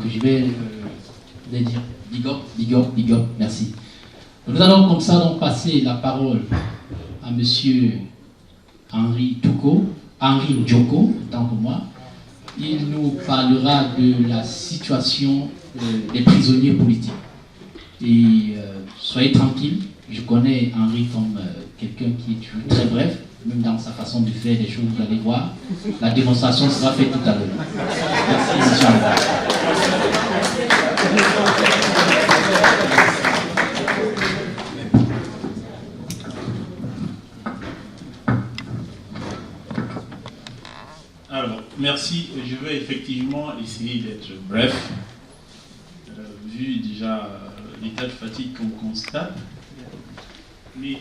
je vais les dire. Big up, merci. Nous allons comme ça donc passer la parole à monsieur Henri Ndjoko, tant que moi. Il nous parlera de la situation des prisonniers politiques. Et soyez tranquille, je connais Henri comme quelqu'un qui est toujours très bref, même dans sa façon de faire des choses, vous allez voir. La démonstration sera faite tout à l'heure. Merci, monsieur Henri. Alors, merci. Je vais effectivement essayer d'être bref, vu déjà l'état de fatigue qu'on constate. Mais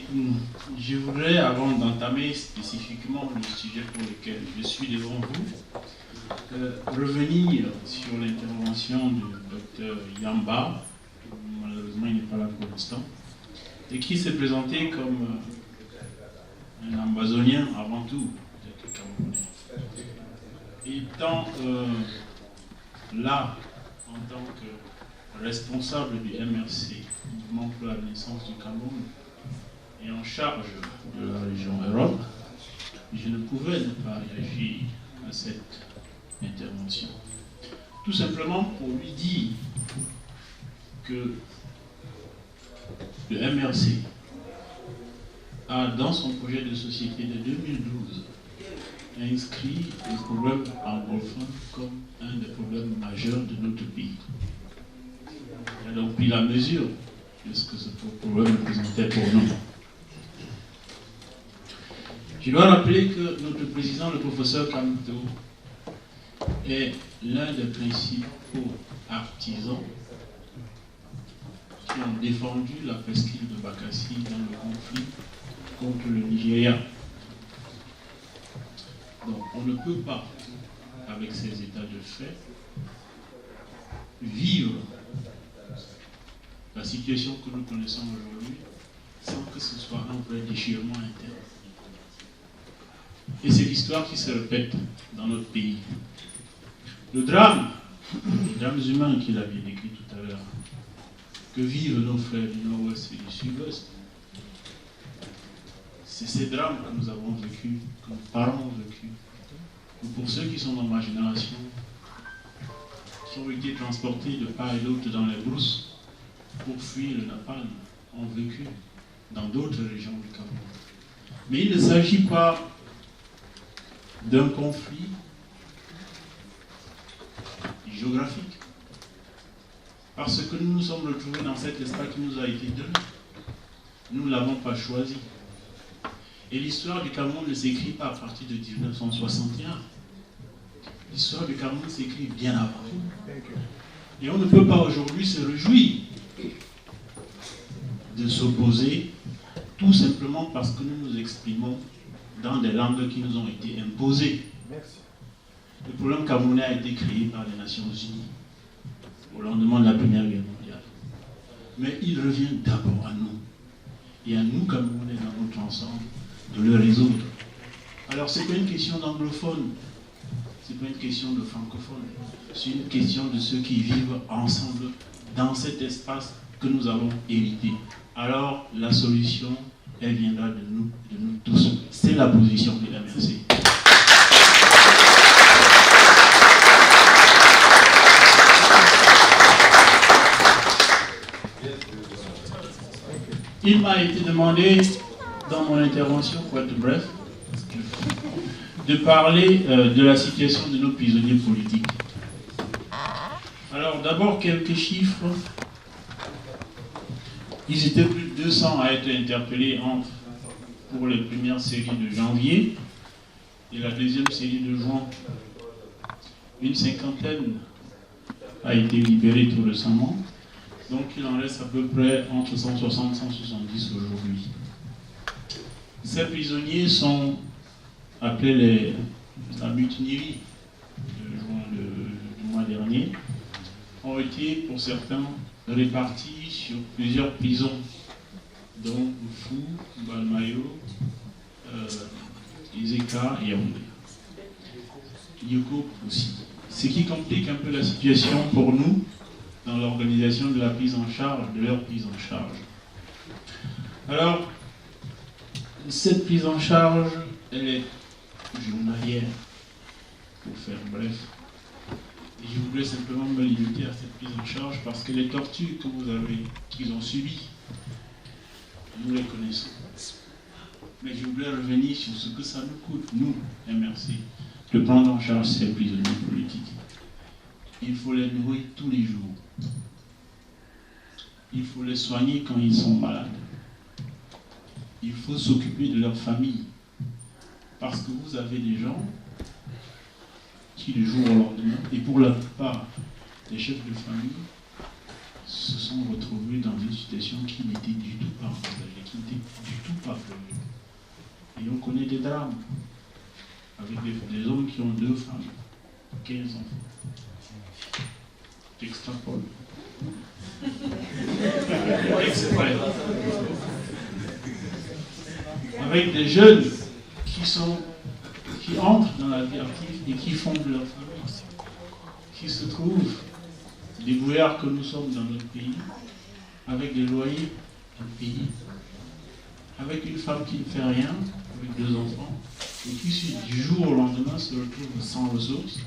je voudrais, avant d'entamer spécifiquement le sujet pour lequel je suis devant vous, revenir sur l'intervention du docteur Yamba, malheureusement il n'est pas là pour l'instant, et qui s'est présenté comme un Amazonien avant tout, peut-être Camerounais. Étant là, en tant que responsable du MRC, Mouvement pour la Renaissance du Cameroun, et en charge de la région Europe, je ne pouvais ne pas réagir à cette intervention. Tout simplement pour lui dire que le MRC a, dans son projet de société de 2012, inscrit le problème anglophone comme un des problèmes majeurs de notre pays. Il a donc pris la mesure de ce que ce problème représentait pour nous. Je dois rappeler que notre président, le professeur Kamto, est l'un des principaux artisans qui ont défendu la presqu'île de Bakassi dans le conflit contre le Nigeria. Donc on ne peut pas, avec ces états de fait, vivre la situation que nous connaissons aujourd'hui sans que ce soit un vrai déchirement interne. Et c'est l'histoire qui se répète dans notre pays. Les drames humains qu'il avait décrit tout à l'heure, que vivent nos frères du Nord-Ouest et du Sud-Ouest, c'est ces drames que nous avons vécus, que nos parents ont vécus, que pour ceux qui sont dans ma génération, qui ont été transportés de part et d'autre dans les brousses pour fuir le napalm, ont vécu dans d'autres régions du Cameroun. Mais il ne s'agit pas d'un conflit géographique, parce que nous nous sommes retrouvés dans cet espace qui nous a été donné. Nous ne l'avons pas choisi. Et l'histoire du Cameroun ne s'écrit pas à partir de 1961. L'histoire du Cameroun s'écrit bien avant. Et on ne peut pas aujourd'hui se réjouir de s'opposer tout simplement parce que nous nous exprimons dans des langues qui nous ont été imposées. Merci. Le problème camerounais a été créé par les Nations Unies au lendemain de la Première Guerre mondiale. Mais il revient d'abord à nous, et à nous Camerounais dans notre ensemble, de le résoudre. Alors ce n'est pas une question d'anglophone, ce n'est pas une question de francophone, c'est une question de ceux qui vivent ensemble dans cet espace que nous avons hérité. Alors la solution, elle viendra de nous tous. C'est la position de la MRC. Il m'a été demandé, dans mon intervention, pour être bref, de parler de la situation de nos prisonniers politiques. Alors d'abord quelques chiffres. Ils étaient plus de 200 à être interpellés pour les premières séries de janvier et la deuxième série de juin. Une cinquantaine a été libérée tout récemment. Donc il en reste à peu près entre 160 et 170 aujourd'hui. Ces prisonniers sont appelés la mutinerie du mois dernier, ont été pour certains répartis sur plusieurs prisons, dont Fou, Balmayo, Izeka et Yaoundé. Yoko aussi. Ce qui complique un peu la situation pour nous dans l'organisation de la prise en charge, de leur prise en charge. Alors, cette prise en charge, elle est journalière, pour faire bref. Et je voulais simplement me limiter à cette prise en charge parce que les tortures que vous avez, qu'ils ont subies, nous les connaissons. Mais je voulais revenir sur ce que ça nous coûte, nous, MRC, de prendre en charge ces prisonniers politiques. Il faut les nourrir tous les jours. Il faut les soigner quand ils sont malades. Il faut s'occuper de leur famille. Parce que vous avez des gens qui, du jour au lendemain, et pour la plupart des chefs de famille, se sont retrouvés dans une situation qui n'était du tout pas envisagée, qui n'était du tout pas prévue. Et on connaît des drames avec des hommes qui ont 2 femmes, 15 enfants. J'extrapole. Exprès. Avec des jeunes qui entrent dans la vie active et qui fondent leur famille, qui se trouvent débrouillards que nous sommes dans notre pays, avec des loyers à payer, avec une femme qui ne fait rien, avec 2 enfants, et qui du jour au lendemain se retrouve sans ressources.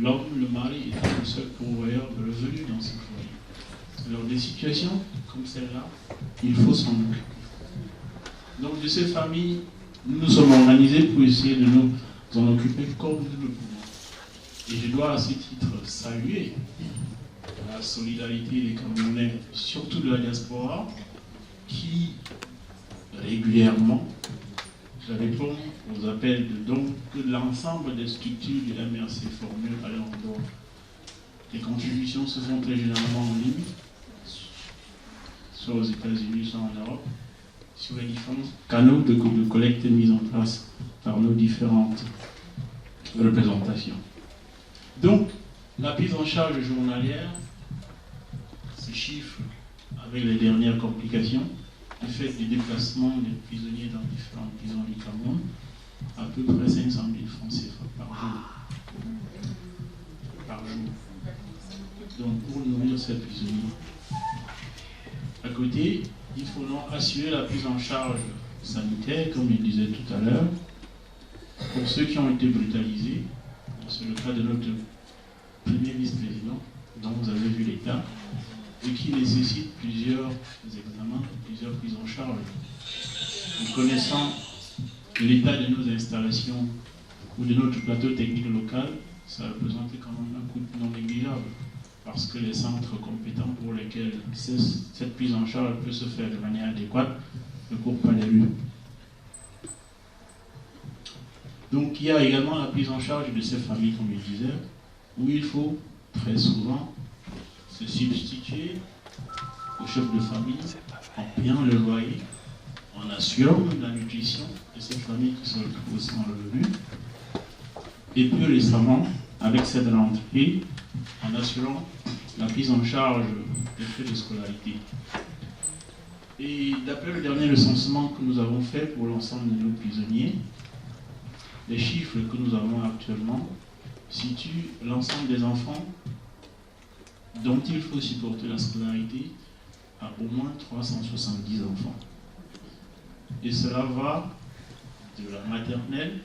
L'homme, le mari, est le seul pourvoyeur de revenus dans ce foyer. Alors des situations comme celle-là, il faut s'en occuper. Donc de ces familles, nous nous sommes organisés pour essayer de nous en occuper comme nous le pouvons. Et je dois à ce titre saluer la solidarité des Camerounais, surtout de la diaspora, qui régulièrement répond aux appels de dons que l'ensemble des structures de la MRC formule à leur endroit. Les contributions se font très généralement en ligne, soit aux États-Unis, soit en Europe, sur les différents canaux de collecte mis en place par nos différentes représentations. Donc, la prise en charge journalière se chiffre avec les dernières complications du fait du déplacement des prisonniers dans différentes prisons du Cameroun, à peu près 500 000 francs CFA par jour. Donc, pour nourrir ces prisonniers. À côté, il faut donc assurer la prise en charge sanitaire, comme je disais tout à l'heure, pour ceux qui ont été brutalisés. C'est le cas de notre premier vice-président, dont vous avez vu l'état, et qui nécessite plusieurs examens, plusieurs prises en charge. En connaissant l'état de nos installations ou de notre plateau technique local, ça représentait quand même un coût non négligeable, parce que les centres compétents pour lesquels cette prise en charge peut se faire de manière adéquate ne courent pas les rues. Donc il y a également la prise en charge de ces familles, comme je disais, où il faut très souvent se substituer au chef de famille en payant le loyer, en assurant la nutrition de ces familles qui se retrouvent sans revenu, et plus récemment, avec cette rentrée, en assurant la prise en charge des frais de scolarité. Et d'après le dernier recensement que nous avons fait pour l'ensemble de nos prisonniers, les chiffres que nous avons actuellement situent l'ensemble des enfants dont il faut supporter la scolarité à au moins 370 enfants. Et cela va de la maternelle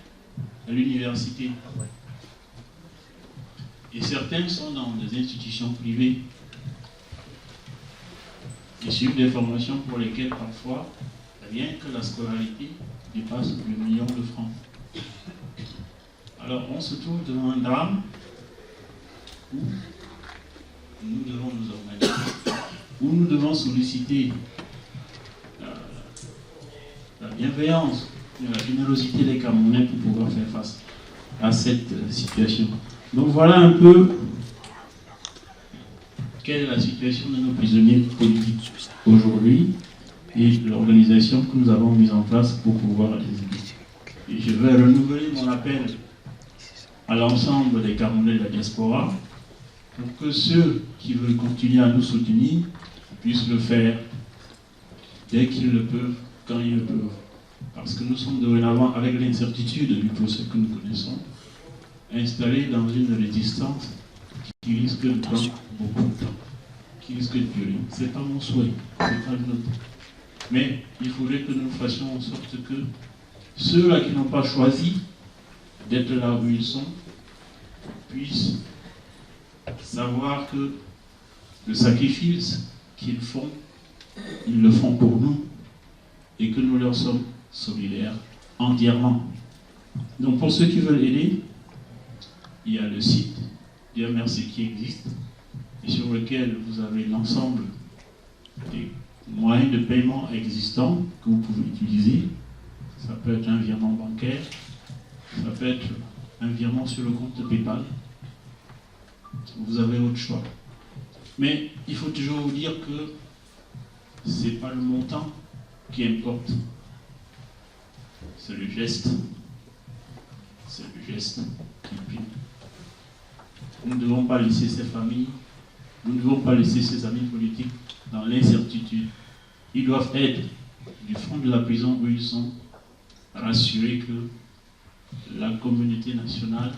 à l'université. Et certains sont dans des institutions privées et suivent des formations pour lesquelles parfois, rien que la scolarité dépasse le 1 million de francs. Alors on se trouve devant un drame où nous devons nous organiser, où nous devons solliciter la bienveillance et la générosité des Camerounais pour pouvoir faire face à cette situation. Donc voilà un peu quelle est la situation de nos prisonniers politiques aujourd'hui et l'organisation que nous avons mise en place pour pouvoir les aider. Et je vais renouveler mon appel à l'ensemble des Camerounais de la diaspora pour que ceux qui veulent continuer à nous soutenir puissent le faire dès qu'ils le peuvent, quand ils le peuvent. Parce que nous sommes dorénavant avec l'incertitude du procès que nous connaissons. installés dans une résistance qui risque de prendre beaucoup de temps, qui risque de durer. Ce n'est pas mon souhait, ce n'est pas le nôtre. Mais il faudrait que nous fassions en sorte que ceux-là qui n'ont pas choisi d'être là où ils sont puissent savoir que le sacrifice qu'ils font, ils le font pour nous et que nous leur sommes solidaires entièrement. Donc pour ceux qui veulent aider, il y a le site du MRC qui existe et sur lequel vous avez l'ensemble des moyens de paiement existants que vous pouvez utiliser. Ça peut être un virement bancaire, ça peut être un virement sur le compte PayPal. Vous avez votre choix. Mais il faut toujours vous dire que ce n'est pas le montant qui importe. C'est le geste. C'est le geste qui prime. Nous ne devons pas laisser ces familles, nous ne devons pas laisser ces amis politiques dans l'incertitude. Ils doivent être, du fond de la prison où ils sont, rassurés que la communauté nationale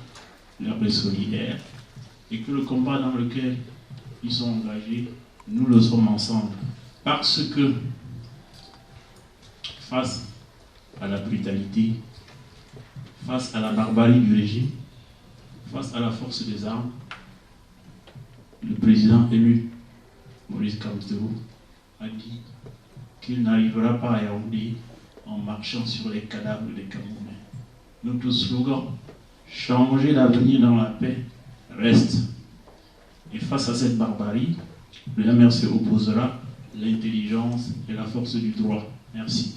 leur est solidaire et que le combat dans lequel ils sont engagés, nous le sommes ensemble. Parce que, face à la brutalité, face à la barbarie du régime, face à la force des armes, le président élu, Maurice Kamto, a dit qu'il n'arrivera pas à Yaoundé en marchant sur les cadavres des Camerounais. Notre slogan, changer l'avenir dans la paix, reste. Et face à cette barbarie, le MRC opposera l'intelligence et la force du droit. Merci.